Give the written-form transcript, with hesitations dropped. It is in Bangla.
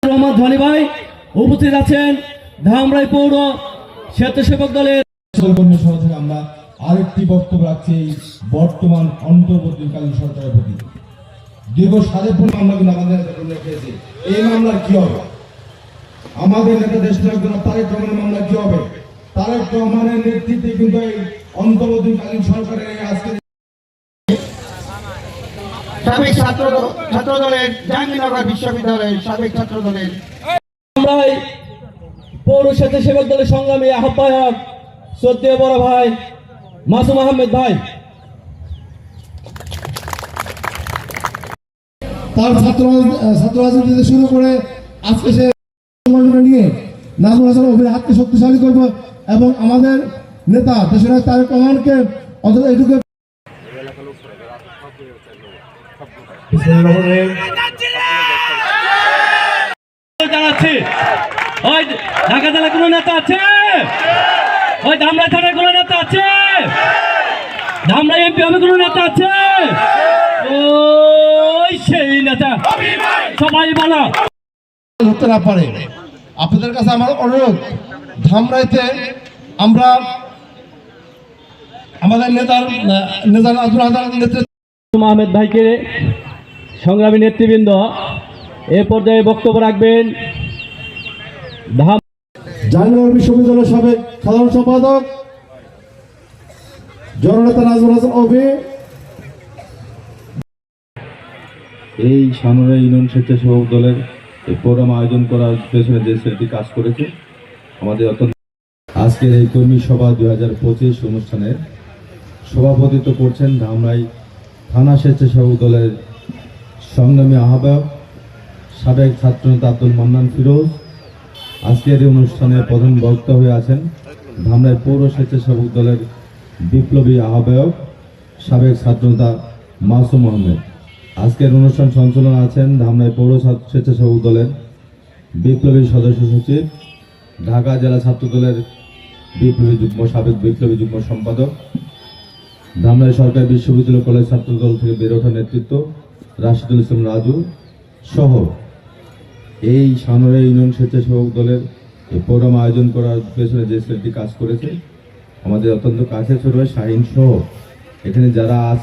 রহমান ধনী ভাই উপস্থিত আছেন ধামরাই পৌর স্বেচ্ছাসেবক দলের সভা থেকে আমরা আরেকটি বক্তব্য রাখছি এই বর্তমান অন্তর্বর্তীকালীন সরকারের প্রতি। দীর্ঘ 5.5 মামলা কিন্তু আমাদের রেখেছে। এই মামলার কি হবে? আমাদের নেতা দেশনায়ক তারেক রহমানের মামলা কি হবে? তারেক রহমানের নেতৃত্বে কিন্তু এই অন্তর্বর্তীকালীন সরকারের আজকে সাবেক ছাত্র দলের জাহাঙ্গীরনগর বিশ্ববিদ্যালয়ের সাবেক ছাত্র দলের ধামরাই পৌর স্বেচ্ছাসেবক দলের সংগ্রামী আহ্বায়ক শ্রদ্ধেয় বড় ভাই মাসুম আহমেদ ভাই তার ছাত্র রাজনীতি থেকে শুরু করে আজকে সে নিয়ে নাজমুল হাসান অভির হাতকে শক্তিশালী করব এবং আমাদের নেতা দেশনায়ক তারেক রহমানকে অন্তত এটুকু জানাচ্ছি। ওই ঢাকা জেলার কোন নেতা আছে? ওই ধামরাই থানার কোন নেতা আছে? ধামরাই এমপি হবে কোন নেতা আছে? ওই সেই নেতা সবাই বলো ধরতে না পারে। আপনাদের কাছে আমার অনুরোধ, ধামরাইতে আমরা আমাদের নেতার নাজমুল হাসানের নেতৃত্বে আহমেদ ভাইকে সংগ্রামী নেতৃবৃন্দ এ পর্যায়ে বক্তব্য রাখবেন জাহাঙ্গীরনগর বিশ্ববিদ্যালয়ের সাবেক সাধারণ সম্পাদক জননেতা নাজমুল হাসান অভি। এই সানোরা ইউনিয়ন স্বেচ্ছাসেবক দলের এই প্রোগ্রাম আয়োজন করার পেছনে যে সেটি কাজ করেছে আমাদের আজকের এই কর্মী সভা 2025 অনুষ্ঠানের সভাপতিত্ব করছেন ধামরাই থানা স্বেচ্ছাসেবক দলের সংগ্রামী আহ্বায়ক সাবেক ছাত্রনেতা আব্দুল মান্নান ফিরোজ। আজকের এই অনুষ্ঠানে প্রধান বক্তা হয়ে আছেন ধামরাই পৌর স্বেচ্ছাসেবক দলের বিপ্লবী আহ্বায়ক সাবেক ছাত্রনেতা মাসুম আহমেদ। আজকের অনুষ্ঠান সঞ্চালনা আছেন ধামরাই পৌর স্বেচ্ছাসেবক দলের বিপ্লবী সদস্য সচিব, ঢাকা জেলা ছাত্র দলের সাবেক বিপ্লবী যুগ্ম সম্পাদক, ধামরাই সরকারি বিশ্ববিদ্যালয় কলেজ ছাত্র দল থেকে বেড়ে ওঠা নেতৃত্ব রাশিদুল ইসলাম রাজু সহ এই সানোরা ইউনিয়ন স্বেচ্ছাসেবক দলের এই প্রোগ্রাম আয়োজন করার পেছনে যে সেটি কাজ করেছে আমাদের অত্যন্ত কাছে ছোট শাহিন সহ এখানে যারা আছে